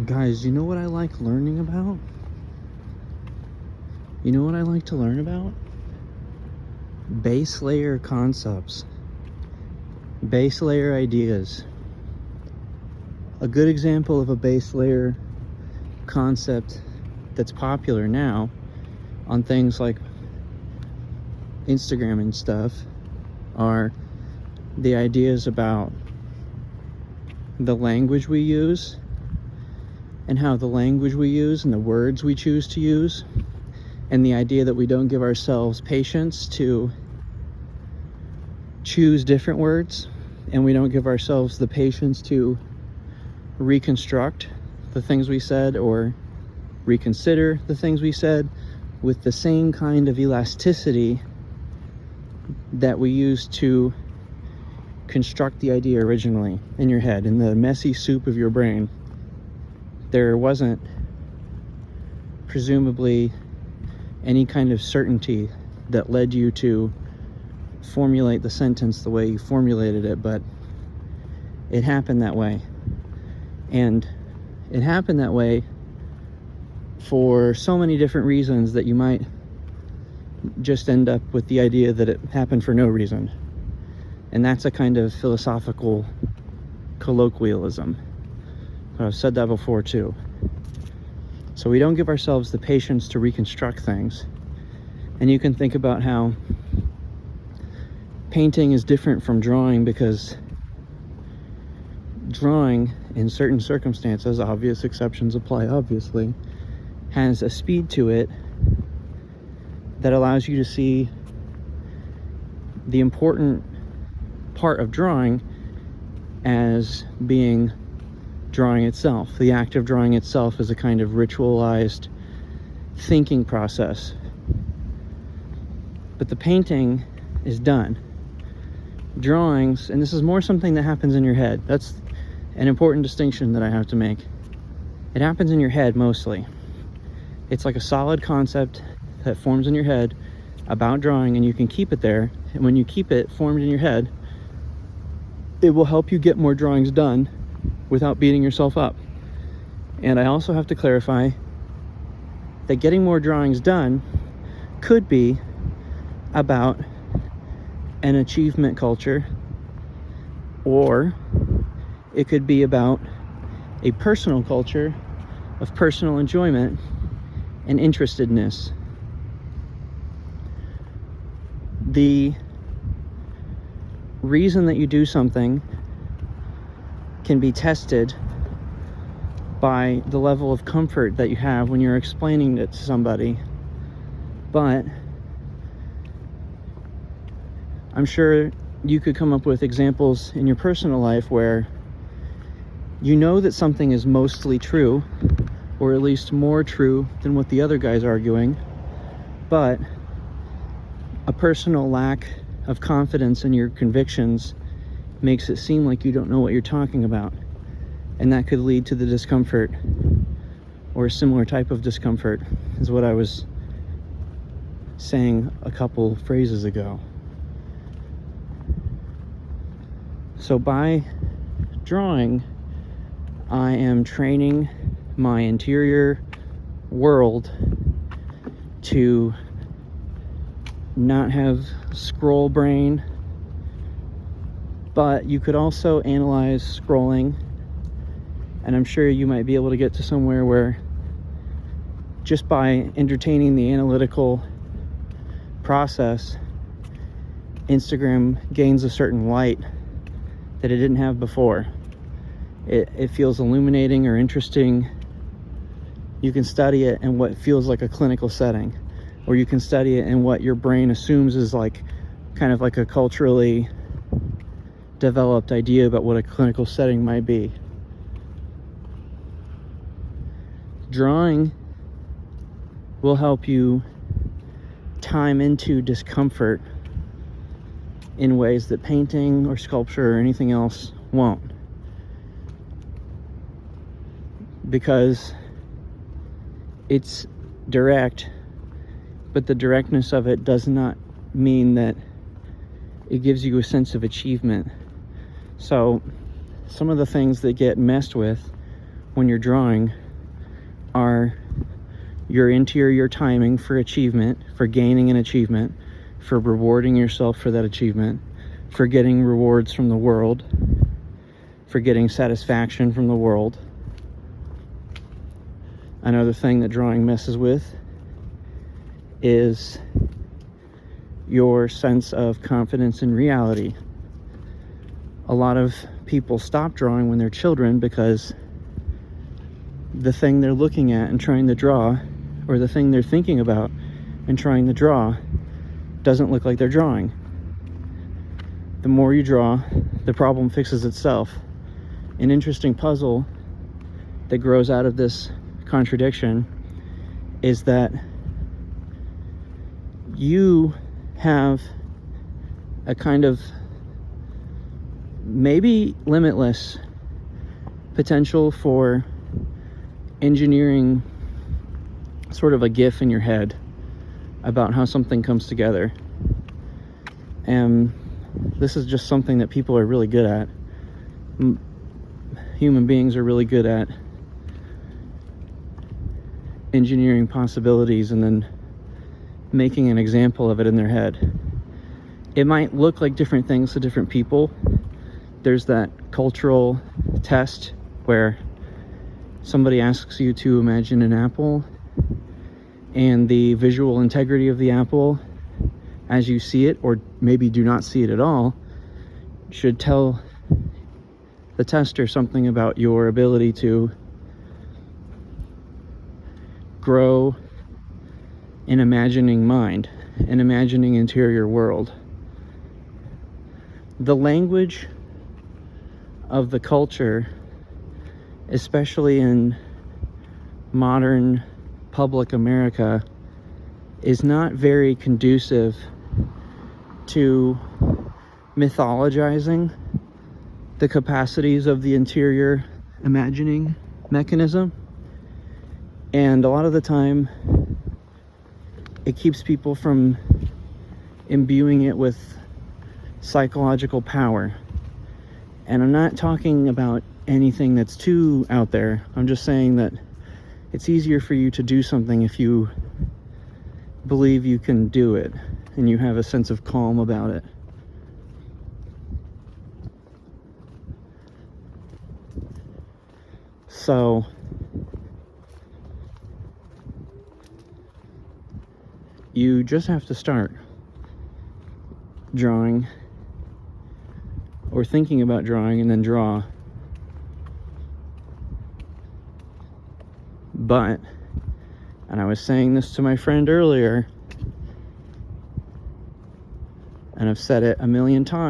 Guys, you know what I like learning about? You know what I like to learn about? Base layer concepts, base layer ideas. A good example of a base layer concept that's popular now on things like Instagram and stuff are the ideas about the language we use and how the language we use and the words we choose to use, and the idea that we don't give ourselves patience to choose different words, and we don't give ourselves the patience to reconstruct the things we said or reconsider the things we said with the same kind of elasticity that we used to construct the idea originally in your head, in the messy soup of your brain. There wasn't presumably any kind of certainty that led you to formulate the sentence the way you formulated it, but it happened that way. And it happened that way for so many different reasons that you might just end up with the idea that it happened for no reason. And that's a kind of philosophical colloquialism. I've said that before too. So we don't give ourselves the patience to reconstruct things. And you can think about how painting is different from drawing, because drawing, in certain circumstances, obvious exceptions apply obviously, has a speed to it that allows you to see the important part of drawing as being drawing itself. The act of drawing itself is a kind of ritualized thinking process. But the painting is done. Drawings, and this is more something that happens in your head. That's an important distinction that I have to make. It happens in your head mostly. It's like a solid concept that forms in your head about drawing, and you can keep it there. And when you keep it formed in your head, it will help you get more drawings done without beating yourself up. And I also have to clarify that getting more drawings done could be about an achievement culture, or it could be about a personal culture of personal enjoyment and interestedness. The reason that you do something can be tested by the level of comfort that you have when you're explaining it to somebody. But I'm sure you could come up with examples in your personal life where you know that something is mostly true, or at least more true than what the other guy's arguing, but a personal lack of confidence in your convictions makes it seem like you don't know what you're talking about. And that could lead to the discomfort, or a similar type of discomfort, is what I was saying a couple phrases ago. So by drawing, I am training my interior world to not have scroll brain. But you could also analyze scrolling, and I'm sure you might be able to get to somewhere where just by entertaining the analytical process, Instagram gains a certain light that it didn't have before. It feels illuminating or interesting. You can study it in what feels like a clinical setting, or you can study it in what your brain assumes is like kind of like a culturally developed idea about what a clinical setting might be. Drawing will help you time into discomfort in ways that painting or sculpture or anything else won't. Because it's direct, but the directness of it does not mean that it gives you a sense of achievement. So some of the things that get messed with when you're drawing are your interior timing for achievement, for gaining an achievement, for rewarding yourself for that achievement, for getting rewards from the world, for getting satisfaction from the world. Another thing that drawing messes with is your sense of confidence in reality. A lot of people stop drawing when they're children because the thing they're looking at and trying to draw, or the thing they're thinking about and trying to draw, doesn't look like they're drawing. The more you draw, the problem fixes itself. An interesting puzzle that grows out of this contradiction is that you have a kind of maybe limitless potential for engineering sort of a GIF in your head about how something comes together. And this is just something that people are really good at. Human beings are really good at engineering possibilities and then making an example of it in their head. It might look like different things to different people. There's that cultural test where somebody asks you to imagine an apple, and the visual integrity of the apple as you see it, or maybe do not see it at all, should tell the tester something about your ability to grow an imagining mind, an imagining interior world. The language of the culture, especially in modern public America, is not very conducive to mythologizing the capacities of the interior imagining mechanism. And a lot of the time, it keeps people from imbuing it with psychological power. And I'm not talking about anything that's too out there. I'm just saying that it's easier for you to do something if you believe you can do it and you have a sense of calm about it. So you just have to start drawing or thinking about drawing and then draw. But, and I was saying this to my friend earlier, and I've said it a million times,